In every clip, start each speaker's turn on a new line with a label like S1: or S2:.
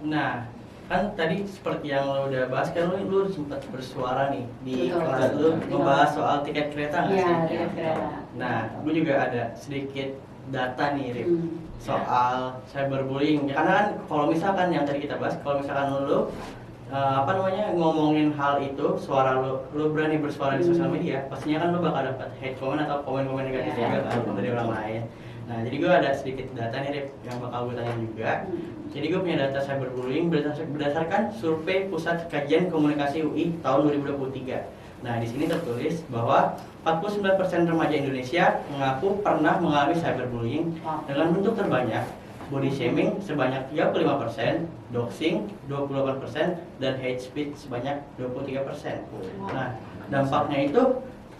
S1: Nah, kan tadi seperti yang lo udah bahas kan lu sempat bersuara nih di kelas lu membahas soal tiket kereta nggak sih?
S2: Iya, tiket kereta.
S1: Nah, gue juga ada sedikit data nih, Rip, soal cyberbullying. Ya, karena kan kalau misalkan yang tadi kita bahas, kalau misalkan lu ngomongin hal itu, suara lu berani bersuara di sosial media, pastinya kan lu bakal dapat hate comment atau komen-komen negatif juga kan dari orang lain. Nah, jadi gue ada sedikit data nih, Rip, yang bakal gue tanya juga. Jadi gue punya data cyberbullying berdasarkan survei Pusat Kajian Komunikasi UI tahun 2023. Nah, di sini tertulis bahwa 49% remaja Indonesia mengaku pernah mengalami cyberbullying dengan bentuk terbanyak body shaming sebanyak 35%, doxing 28%, dan hate speech sebanyak 23%. Nah, dampaknya itu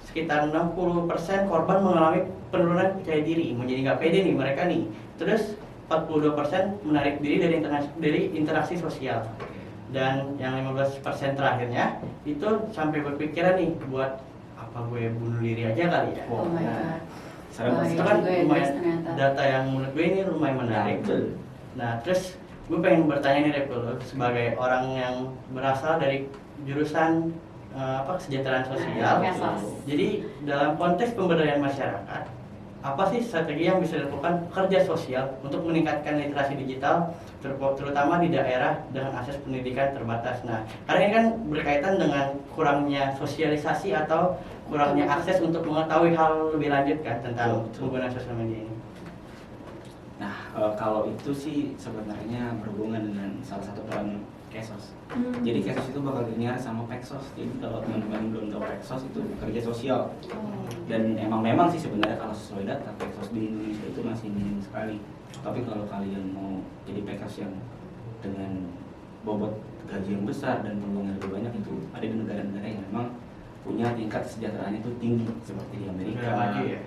S1: sekitar 60% korban mengalami penurunan percaya diri, menjadi nggak pede nih mereka nih. Terus 42% menarik diri dari interaksi sosial. Dan yang 15% terakhirnya itu sampai berpikiran nih buat apa gue bunuh diri aja kali ya.
S2: Oh my
S1: Nah,
S2: god.
S1: itu kan lumayan data yang menurut gue ini lumayan menarik. Nah, terus gue pengen bertanya nih Rep, sebagai orang yang berasal dari jurusan kesejahteraan sosial. Jadi dalam konteks pemberdayaan masyarakat, apa sih strategi yang bisa dilakukan kerja sosial untuk meningkatkan literasi digital, terutama di daerah dengan akses pendidikan terbatas? Nah, karena ini kan berkaitan dengan kurangnya sosialisasi atau kurangnya akses untuk mengetahui hal lebih lanjut kan tentang penggunaan sosial media ini.
S3: Nah, kalau itu sih sebenarnya berhubungan dengan salah satu peran Kesos. Jadi Kesos itu bakal diniar sama Peksos. Jadi kalau teman-teman belum tahu Peksos itu kerja sosial. Dan memang sih sebenarnya kalau sesuai data Peksos di Indonesia itu masih minim sekali. Tapi kalau kalian mau jadi Peksos yang dengan bobot gaji yang besar dan peluang yang lebih banyak, itu ada di negara-negara yang memang punya tingkat kesejahteraannya itu tinggi, seperti di Amerika,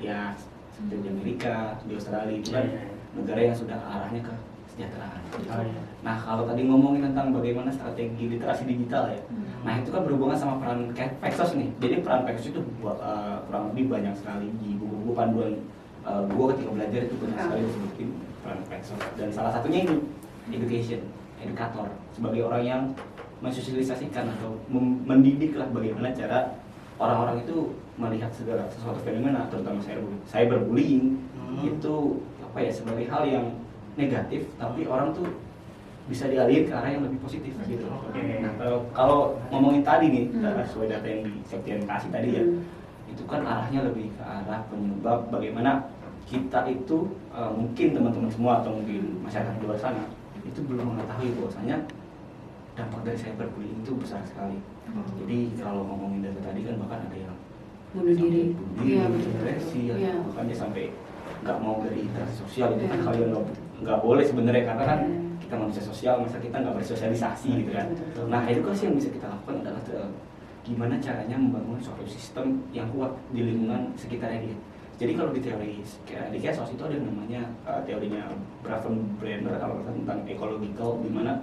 S3: ya seperti di Amerika, di Australia, itu kan negara yang sudah arahnya ke kesejahteraan. Nah, kalau tadi ngomongin tentang bagaimana strategi literasi digital ya, nah itu kan berhubungan sama peran Peksos nih. Jadi peran Peksos itu kurang lebih banyak sekali di buku-buku panduan gue ketika belajar itu banyak sekali disebutin peran Peksos. Dan salah satunya itu edukator, sebagai orang yang mensosialisasikan atau mendidik lah bagaimana cara orang-orang itu melihat segala sesuatu fenomena, terutama cyberbullying itu sebagai hal yang negatif, tapi orang tuh bisa dialihin ke arah yang lebih positif gitu. Nah, kalau ngomongin tadi nih, sesuai data yang di Septian kasih tadi ya, itu kan arahnya lebih ke arah penyebab bagaimana kita itu mungkin teman-teman semua atau mungkin masyarakat di luar sana itu belum mengetahui bahwasanya dampak dari cyberbullying itu besar sekali. Jadi kalau ngomongin data tadi kan bahkan ada yang
S2: bunuh diri,
S3: depresi, bahkan dia sampai nggak mau dari interaksi sosial. Itu kan hal yang nggak boleh sebenarnya, karena kan kita manusia sosial, masa kita nggak bersosialisasi gitu kan. Nah, edukasi yang bisa kita lakukan adalah gimana caranya membangun suatu sistem yang kuat di lingkungan sekitarnya dia. Jadi kalau di teori di Kesos itu ada yang namanya teorinya Brenner kalau tentang ecological, di mana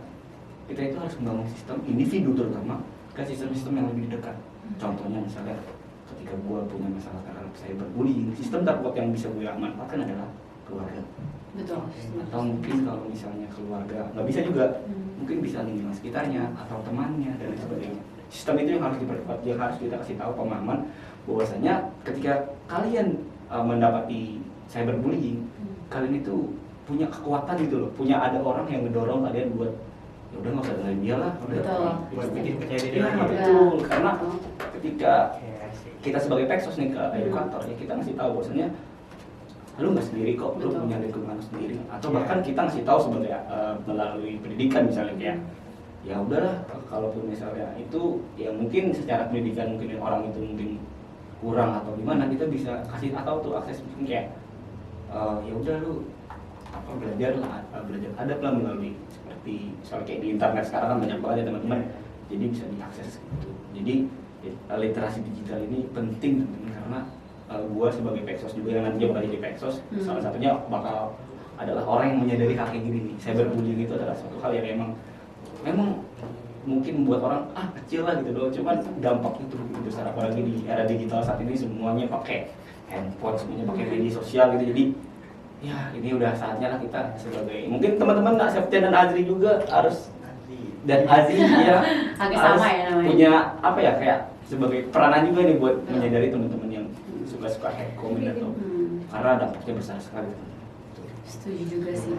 S3: kita itu harus membangun sistem individu terutama ke sistem-sistem yang lebih dekat. Contohnya misalnya ketika gue punya masalah terhadap cyberbullying, sistem terkuat yang bisa gue manfaatkan adalah keluarga.
S2: Betul.
S3: Atau mungkin kalau misalnya keluarga nggak bisa juga, mungkin bisa lingkungan sekitarnya atau temannya dan lain sebagainya. Sistem itu yang harus diperkuat, yang harus kita kasih tahu pemahaman bahwasanya ketika kalian mendapati cyberbullying, kalian itu punya kekuatan gitu loh, punya ada orang yang mendorong kalian buat ya udah nggak usah dengerin dia lah,
S1: buat bikin percaya diri
S3: lagi. Betul, karena ketika kita sebagai Peksos nih ke edukator ya, kita ngasih tahu bahwasanya lu nggak sendiri kok, lu punya lingkungan sendiri. Atau bahkan kita ngasih tahu sebagai melalui pendidikan misalnya kayak ya udahlah, kalaupun misalnya itu ya mungkin secara pendidikan mungkin orang itu mungkin kurang atau gimana, kita bisa kasih atau tuh akses mungkin kayak ya udah lu belajar adab lah melalui seperti misalnya kayak di internet sekarang kan banyak banget ya teman-teman, jadi bisa diakses gitu. Jadi literasi digital ini penting karena gue sebagai Peksos juga yang nantinya bakal jadi Peksos, salah satunya bakal adalah orang yang menyadari hal kayak gini nih. Cyberbullying itu adalah suatu hal yang memang mungkin buat orang kecil lah gitu loh, cuman dampak itu besar, apalagi di era digital saat ini semuanya pakai handphone, semuanya pakai media sosial gitu. Jadi ya ini udah saatnya lah kita sebagai mungkin teman-teman Septian dan Azri juga harus dan Azri dia
S2: Agak
S3: harus
S2: sama ya namanya.
S3: punya apa ya kayak sebagai peranan juga nih buat menyadari teman-teman yang suka hate comment atau karena dampaknya besar sekali.
S2: Setuju juga sih.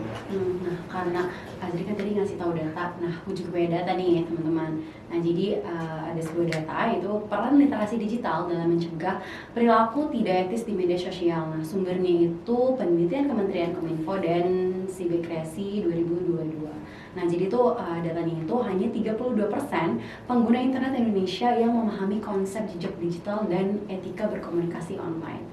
S2: Nah, karena Azri kan tadi ngasih tahu data. Nah, aku juga punya data nih teman-teman. Nah, jadi ada sebuah data yaitu peran literasi digital dalam mencegah perilaku tidak etis di media sosial. Nah, sumbernya itu penelitian Kementerian Kominfo dan Siber Kreasi 2022. Nah, jadi tuh datanya itu hanya 32% pengguna internet Indonesia yang memahami konsep jejak digital dan etika berkomunikasi online.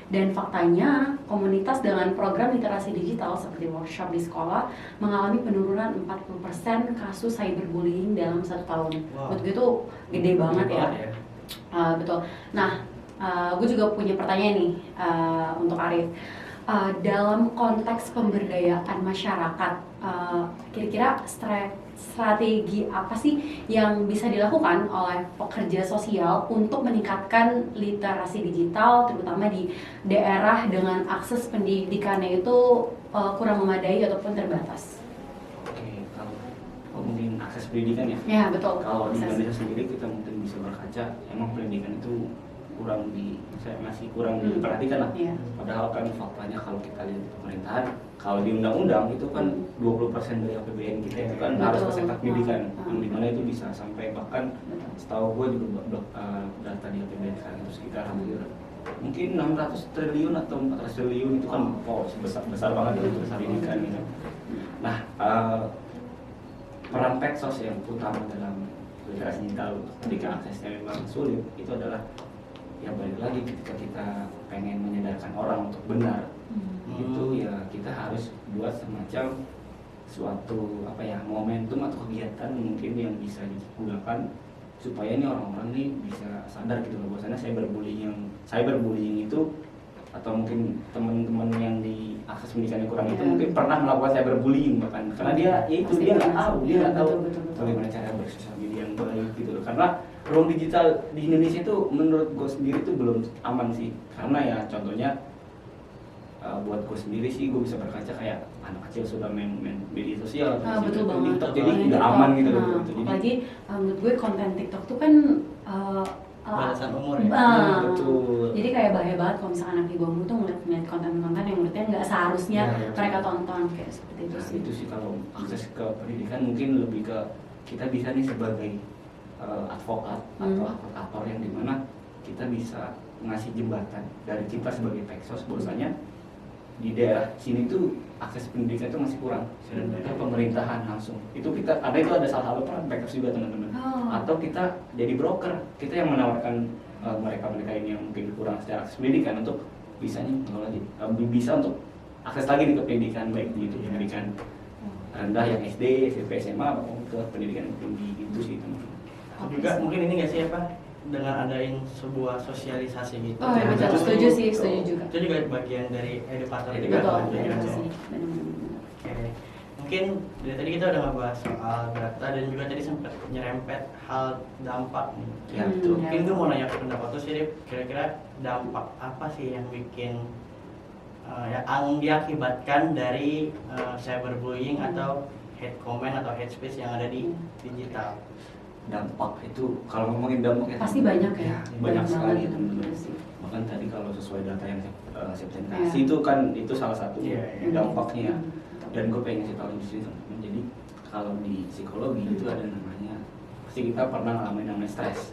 S2: Dan faktanya, komunitas dengan program literasi digital seperti workshop di sekolah mengalami penurunan 40% kasus cyberbullying dalam 1 tahun. Menurut gue itu gede banget ya. Betul. Nah, gue juga punya pertanyaan nih untuk Arif. Dalam konteks pemberdayaan masyarakat, kira-kira strategi apa sih yang bisa dilakukan oleh pekerja sosial untuk meningkatkan literasi digital, terutama di daerah dengan akses pendidikannya itu kurang memadai ataupun terbatas?
S3: Oke, kalau mungkin akses pendidikan ya.
S2: Ya, betul.
S3: Kalau di
S2: Akses.
S3: Indonesia sendiri kita mungkin bisa berkaca, emang pendidikan itu masih kurang diperhatikan lah.
S2: Iya.
S3: Padahal kan faktanya kalau kita lihat di pemerintahan, kalau di undang-undang itu kan 20% dari APBN kita itu kan
S2: Betul.
S3: harus ke sektor pendidikan,
S2: Ah.
S3: yang dimana itu bisa sampai bahkan
S2: Betul.
S3: setahu gue juga data di APBN sekarang itu sekitar hampir mungkin 600 triliun atau 400 triliun itu kan besar banget untuk pendidikan gitu. Nah, peran Peksos yang utama dalam literasi digital ketika aksesnya memang sulit itu adalah ya balik lagi ketika kita pengen menyadarkan orang untuk benar itu ya kita harus buat semacam suatu apa ya momentum atau kegiatan mungkin yang bisa digunakan supaya ini orang-orang nih bisa sadar gitu loh bahwasanya cyberbullying itu atau mungkin teman-teman yang di akses pendidikan yang kurang itu mungkin pernah melakukan cyberbullying bahkan karena dia ya itu dia nggak tahu
S2: Betul.
S3: bagaimana cara bersosial media yang baik gitu loh karena ruang digital di Indonesia itu menurut gue sendiri itu belum aman sih karena ya contohnya buat gue sendiri sih gue bisa berkaca kayak anak kecil sudah main media sosial
S2: Betul banget.
S3: TikTok jadi nggak aman gitu loh gitu. Jadi
S2: Apalagi menurut gue konten TikTok tuh kan
S1: batasan umur ya.
S3: betul.
S2: Jadi kayak bahaya banget kalau misalkan anak di bawah umur tuh ngeliat konten-konten yang menurutnya nggak seharusnya mereka tonton kayak seperti itu
S3: Nah,
S2: sih.
S3: itu sih kalau akses ke pendidikan mungkin lebih ke kita bisa nih sebagai advokat atau advokator yang dimana kita bisa ngasih jembatan dari kita sebagai Peksos bahwasanya di daerah sini tuh akses pendidikan itu masih kurang ke pemerintahan langsung itu kita ada itu ada salah satu peran Peksos juga teman-teman atau kita jadi broker kita yang menawarkan mereka ini yang mungkin kurang secara akses pendidikan untuk bisa nih bisa untuk akses lagi nih ke pendidikan baik di itu pendidikan rendah yang SD, SMP, SMA maupun ke pendidikan yang tinggi itu sih teman-teman.
S1: Juga mungkin ini nggak sih apa dengan adain sebuah sosialisasi gitu.
S2: Oh ya betul, setuju sih, setuju juga.
S1: Itu juga bagian dari edukator juga.
S2: Betul,
S1: Jadi,
S2: betul
S1: gitu.
S2: sih. Benar-benar.
S1: Oke. Mungkin dari tadi kita udah ngebahas soal data dan juga tadi sempat nyerempet hal dampak nih.
S3: Ya betul.
S1: Mungkin gue mau nanya pendapat tuh sih, Rip. Kira-kira dampak apa sih yang bikin yang diakibatkan dari cyberbullying atau hate comment atau hate speech yang ada di digital?
S3: Dampak itu kalau ngomongin dampak
S2: Pasti banyak ya.
S3: banyak sekali
S2: banget,
S3: teman-teman.
S2: betul sih.
S3: Bahkan tadi kalau sesuai data yang saya presentasi itu kan itu salah satu dampaknya. Dan gue pengen kasih tahu di sini teman-teman. Jadi kalau di psikologi itu ada namanya pasti kita pernah ngalamin namanya stres.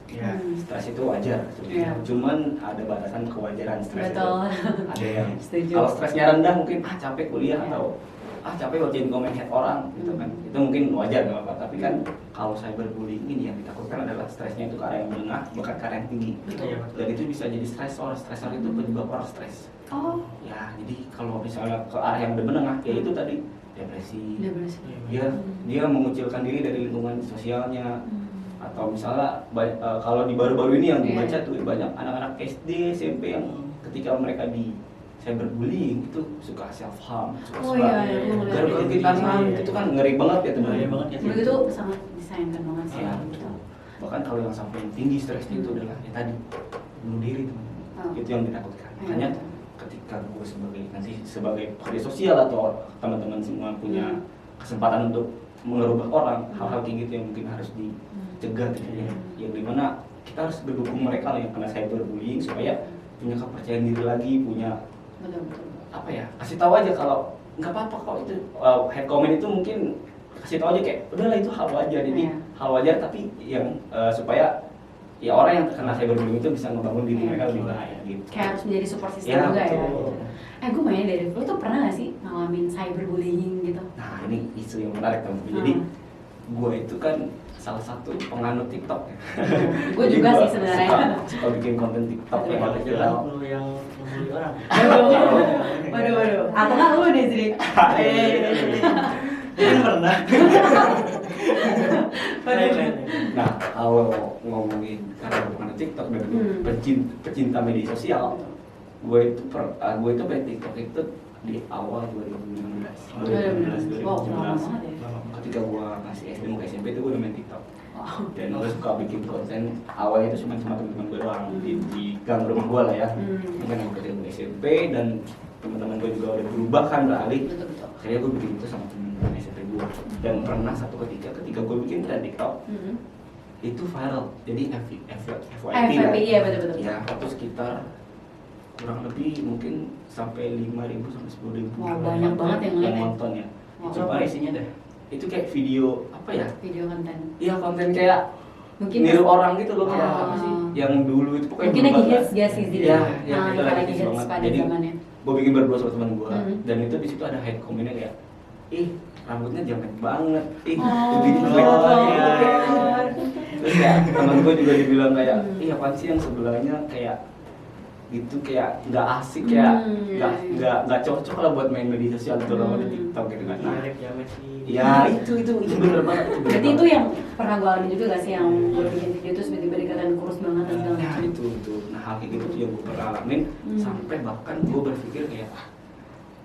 S3: Stres itu wajar sebenarnya. Cuman ada batasan kewajaran stres.
S2: Betul.
S3: Ada yang
S2: Setuju.
S3: kalau stresnya rendah mungkin capek kuliah atau capek bacain komen hate orang gitu kan. Itu mungkin wajar nggak apa-apa. Tapi kan kalau cyberbullying ini yang ditakutkan adalah stresnya itu ke arah yang menengah bahkan ke arah yang tinggi.
S2: Betul.
S3: Dan itu bisa jadi stresor itu penyebab orang stres.
S2: Oh.
S3: Ya, jadi kalau misalnya ke arah yang menengah ya itu tadi depresi. Dia mengucilkan diri dari lingkungan sosialnya. Atau misalnya kalau di baru-baru ini yang dibaca tuh banyak anak-anak SD, SMP yang ketika mereka di cyberbullying itu suka self harm, garuk kita itu kan ngeri banget ya teman-teman.
S2: Itu sangat disayangkan banget sih.
S3: Bahkan kalau yang sampai tinggi stresnya itu adalah ya tadi bunuh diri teman-teman. Itu yang ditakutkan. Makanya ketika gue sebagai pekerja sosial atau teman-teman semua punya kesempatan untuk mengerubah orang, hal-hal kayak gitu yang mungkin harus dicegah gitu ya. Yang dimana kita harus mendukung mereka yang kena cyberbullying supaya punya kepercayaan diri lagi, punya
S2: Betul.
S3: apa ya, kasih tahu aja kalau nggak apa-apa kalau itu head comment itu mungkin kasih tahu aja kayak udahlah itu hal wajar, jadi hal wajar tapi yang supaya ya orang yang terkena cyberbullying itu bisa ngebangun diri mereka lebih baik gitu.
S2: Kayak harus menjadi support system
S3: Ya,
S2: juga
S3: betul.
S2: ya. Gue mau nanya dari lu tuh pernah gak sih ngalamin cyberbullying gitu?
S3: Nah ini isu yang menarik teman-teman. Jadi gue itu kan salah satu penganut TikTok ya.
S2: Gue
S3: Jadi
S2: juga
S3: gua
S2: sih sebenarnya.
S3: suka bikin konten TikTok yang ada
S1: Jangan lu yang ngebully orang.
S2: Waduh. Atau nggak lu deh sih?
S1: Kan pernah.
S3: Nah kalau ngomongin karena gue penganut TikTok dan gue pecinta media sosial, gue itu main TikTok itu di awal 2016.
S2: Wow, lama banget ya.
S3: Ketika gue masih SD mau ke SMP itu gue udah main TikTok.
S2: Wow.
S3: Dan gue suka bikin konten awalnya itu cuma teman-teman gue doang di gang rumah gue lah ya. Mungkin yang ketika gue SMP dan teman-teman gue juga udah berubah kan beralih.
S2: Betul.
S3: Akhirnya gue bikin itu sama teman-teman SMP gue. Dan pernah satu ketika gue bikin tren TikTok itu viral. Jadi FYP
S2: FYP, iya betul.
S3: ya itu sekitar kurang lebih mungkin sampai 5.000 sampai 10.000
S2: Wah, banyak banget yang ngeliat ya.
S3: nonton ya.
S2: Wow.
S1: Itu apa isinya dah?
S3: Itu kayak video apa ya?
S2: Video konten.
S3: Iya konten kayak
S2: Mungkin
S3: niru orang gitu loh kayak
S2: Oh.
S3: apa sih? Yang dulu itu pokoknya
S2: mungkin
S3: berubah
S2: lagi
S3: kan.
S2: hits gak sih
S3: Iya, iya
S2: Nah,
S3: itu
S2: lagi
S3: lagi hits
S2: hits
S3: banget.
S2: pada
S3: Jadi
S2: zamannya.
S3: gue bikin berdua sama teman gue dan itu di situ ada hate comment-nya kayak ih rambutnya jamet banget, ih lebih jelek
S1: iya.
S3: terus ya teman gue juga dibilang kayak ih apaan sih yang sebelahnya kayak gitu kayak nggak asik kayak nggak cocok lah buat main media sosial terutama di TikTok gitu kan. Nah,
S1: Mirip jamet sih.
S3: ya itu bener banget itu.
S2: Berarti itu yang pernah gue alami juga gak sih yang gue bikin video terus tiba-tiba dikatain kurus banget dan segala
S3: Nah
S2: macam.
S3: itu nah hal kayak gitu tuh yang gue pernah alamin sampai bahkan gue berpikir kayak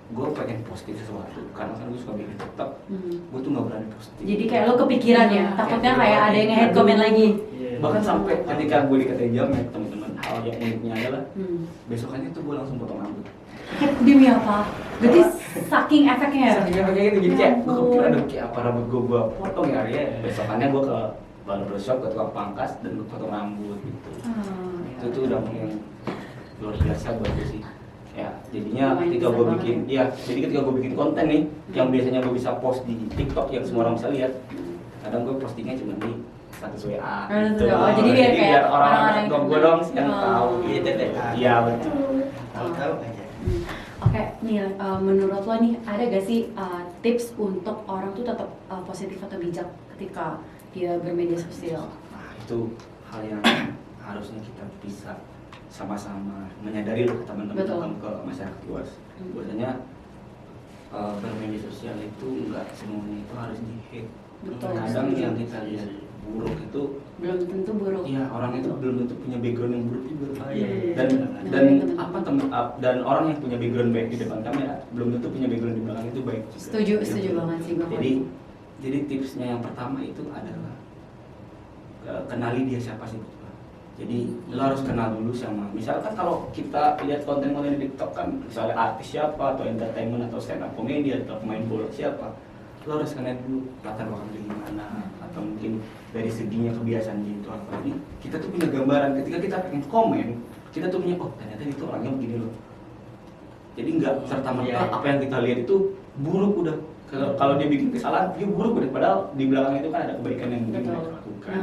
S3: gue pengen posting sesuatu karena kan gue suka bikin TikTok, gue tuh nggak berani posting.
S2: Jadi kayak lo kepikiran ya, takutnya kayak ada yang nge-head comment lagi.
S1: Iya.
S3: Bahkan sampai ketika gue dikatain jamet teman-teman, hal yang uniknya adalah besokannya tuh gue langsung potong rambut.
S2: Demi apa? Berarti saking efeknya ya?
S3: Saking kayak gitu jadi kayak gue
S2: Ya
S3: kepikiran
S2: ampun.
S3: dong kayak apa rambut gue potong ya Arya. Besokannya gue ke barbershop ke tukang pangkas dan gue potong rambut gitu. Itu tuh udah yang luar biasa buat gue sih. Ya jadinya
S2: Lumayan
S3: ketika
S2: besar
S3: gue
S2: banget
S3: bikin ya jadi ketika gue bikin konten nih yang biasanya gue bisa post di TikTok yang semua orang bisa lihat, kadang gue postingnya cuma di status WA gitu.
S2: Oh, jadi biar kayak
S3: orang-orang
S2: yang
S3: gue doang sih yang
S2: Oh.
S3: tahu
S1: Gitu deh.
S3: iya betul.
S1: Tahu-tahu aja.
S2: Oke, Nil, menurut lo nih ada gak sih tips untuk orang tuh tetap positif atau bijak ketika dia bermedia sosial?
S3: Nah itu hal yang harusnya kita bisa sama-sama menyadari loh teman-teman
S2: Betul.
S3: ke masyarakat luas. Biasanya bermedia sosial itu enggak semuanya itu harus di-hate.
S2: Betul.
S3: Kadang yang kita lihat buruk itu
S2: Belum tentu buruk.
S3: ya orang itu belum tentu punya background yang buruk juga.
S1: Oh iya.
S3: Dan
S2: Nah,
S3: dan
S2: itu betul.
S3: apa dan orang yang punya background baik di depan kamera belum tentu punya background di belakang itu baik juga.
S2: Setuju banget sih gue.
S3: Jadi tipsnya yang pertama itu adalah kenali dia siapa sih. Jadi lo harus kenal dulu sama, misalkan kalau kita lihat konten-konten di TikTok kan misalnya artis siapa atau entertainment atau stand up comedy atau pemain bola siapa, lo harus kenal dulu latar belakang dia gimana atau mungkin dari seginya kebiasaan dia itu apa. Ini kita tuh punya gambaran ketika kita pengen komen, kita tuh punya oh ternyata itu orangnya begini loh. Jadi nggak serta-merta apa yang kita lihat itu buruk udah. Kalau dia bikin kesalahan dia buruk udah, padahal di belakang itu kan ada kebaikan yang mungkin dia lakukan.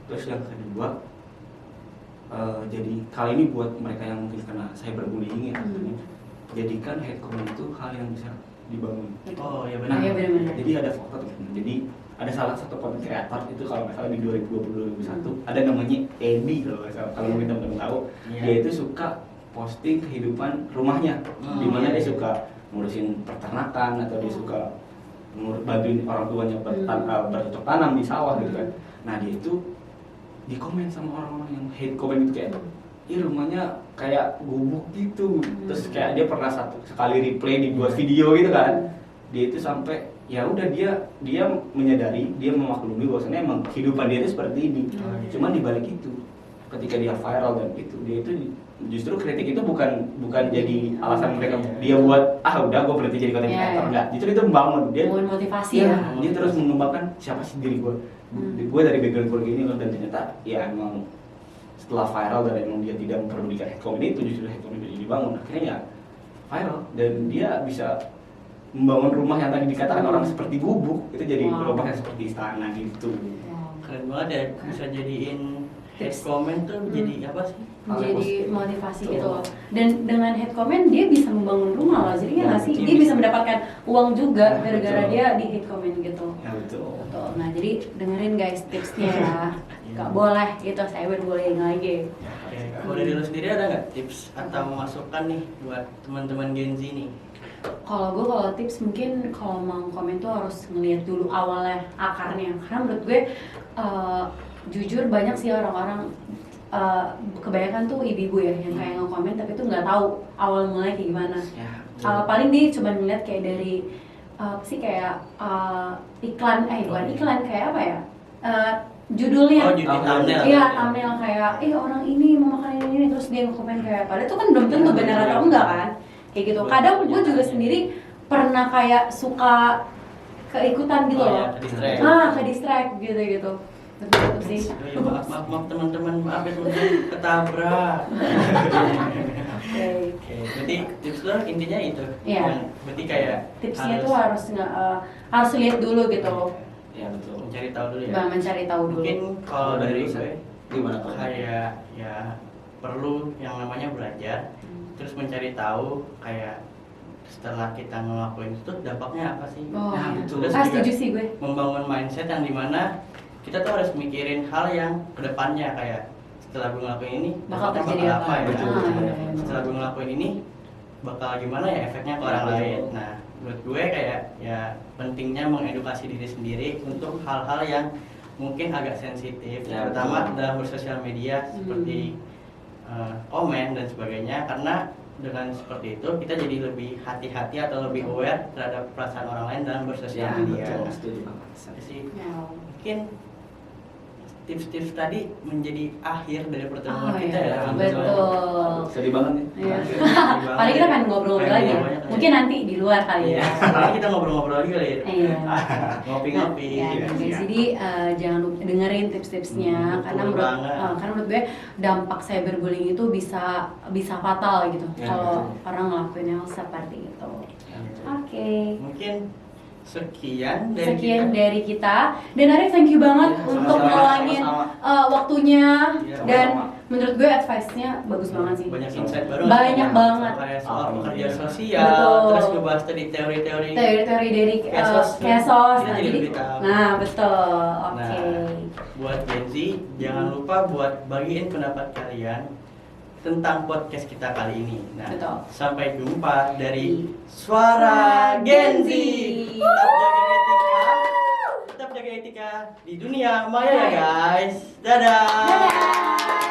S3: Terus yang kedua jadi kali ini buat mereka yang mungkin kena cyberbullying ya, jadikan hate comment itu hal yang bisa dibangun.
S1: Oh iya
S3: Nah,
S1: benar.
S3: jadi ada fakta teman-teman. Jadi ada salah satu content creator itu kalau nggak salah di 2020-2021 ada namanya Edi kalau mungkin teman-teman tahu.
S1: Iya.
S3: Dia itu suka posting kehidupan rumahnya, di mana dia suka ngurusin peternakan atau dia suka bantuin orang tuanya bercocok tanam di sawah gitu kan. Nah dia itu di komen sama orang-orang yang hate comment itu kayak iya rumahnya kayak gubuk gitu. Terus kayak dia pernah sekali replay dibuat video gitu kan. Dia itu sampai ya udah dia menyadari, dia memaklumi bahwasanya emang kehidupan dia itu seperti ini. Cuman dibalik itu ketika dia viral dan itu dia itu justru kritik itu bukan jadi alasan mereka dia buat udah gue berhenti jadi content creator, enggak, justru itu membangun dia
S2: motivasi
S3: dia terus mengembangkan siapa sih diri gue. Gue dari background keluarga ini loh, dan ternyata ya emang setelah viral dan emang dia tidak memperdulikan hate comment itu, justru hate comment itu dibangun, akhirnya ya viral dan dia bisa membangun rumah yang tadi dikatakan orang seperti gubuk itu jadi rumah yang seperti istana gitu.
S1: Keren banget ya, bisa jadiin hate comment tuh jadi apa sih?
S2: Menjadi motivasi gitu loh. Dan dengan hate comment dia bisa membangun rumah loh. Jadi nggak sih? Dia bisa mendapatkan uang juga gara-gara dia di hate comment gitu.
S3: Ya betul.
S2: Betul. Nah jadi dengerin guys tipsnya ya. Gak boleh gitu, cyberbullying lagi.
S1: Oke, kalau dari lu sendiri ada nggak tips atau masukan nih buat teman-teman Gen Z nih?
S2: Kalau tips mungkin kalau mau komen tuh harus ngelihat dulu awalnya, akarnya. Karena menurut gue jujur banyak sih orang-orang kebanyakan tuh ibu-ibu ya yang kayak nge-komen tapi tuh nggak tahu awal mulai kayak gimana. Paling dia cuma ngeliat kayak dari apa sih kayak iklan, bukan iklan, kayak apa ya? Judulnya.
S1: Thumbnail.
S2: Iya, thumbnail kayak orang ini mau makan ini terus dia nge-komen kayak padahal itu kan belum tentu benar atau enggak kan. Kayak gitu. Kadang gue juga sendiri pernah kayak suka keikutan gitu loh. Ke distract gitu. Betul sih.
S1: Maaf teman-teman, maaf ya teman-teman, ketabrak. Oke, berarti tips lo intinya itu.
S2: Iya.
S1: Berarti kayak
S2: tipsnya tuh harus lihat dulu gitu.
S3: Ya betul.
S1: Mencari tahu dulu ya.
S2: Mencari tahu dulu.
S1: Mungkin kalau dari gue
S3: gimana kalau
S1: kayak ya perlu yang namanya belajar, terus mencari tahu kayak setelah kita ngelakuin itu dampaknya apa sih?
S3: Nah, betul.
S1: Terus
S2: Setuju sih gue.
S1: membangun mindset yang dimana kita tuh harus mikirin hal yang kedepannya kayak setelah gue ngelakuin ini
S2: Bakal
S1: dampaknya
S2: terjadi apa?
S1: ya?
S3: Betul.
S1: Setelah gue ngelakuin ini bakal gimana ya efeknya ke orang lain. Nah, menurut gue kayak ya pentingnya mengedukasi diri sendiri untuk hal-hal yang mungkin agak sensitif, terutama dalam bersosial media seperti komen dan sebagainya, karena dengan seperti itu kita jadi lebih hati-hati atau lebih aware terhadap perasaan orang lain dalam bersosial media.
S3: Betul, setuju banget.
S1: Jadi mungkin tips-tips tadi menjadi akhir dari pertemuan kita ya.
S2: Betul.
S3: Sedih banget nih.
S2: Iya. Paling kita pengen ngobrol-ngobrol lagi ya. Mungkin nanti di luar kali ya.
S1: Nanti kita ngobrol-ngobrol lagi kali ya.
S2: Iya.
S1: Ngopi-ngopi.
S2: Ya, guys, jadi jangan lupa dengerin tips-tipsnya karena menurut gue dampak cyberbullying itu bisa fatal gitu kalau orang ngelakuin yang seperti itu. Oke.
S1: Mungkin sekian
S2: dari kita. Dan Arif, thank you banget untuk meluangin waktunya dan menurut gue advice-nya bagus banget sih.
S1: Banyak insight baru.
S2: Banyak banget.
S1: Kayak soal pekerja sosial,
S2: Betul.
S1: terus ngebahas tadi teori-teori
S2: dari kesos.
S1: Kita jadi lebih tahu.
S2: Nah, betul. Oke.
S1: Nah, buat Gen Z, jangan lupa buat bagiin pendapat kalian tentang podcast kita kali ini. Nah,
S2: Betul.
S1: sampai jumpa dari Suara Gen Z. Tetap jaga etika di dunia maya ya guys. Dadah.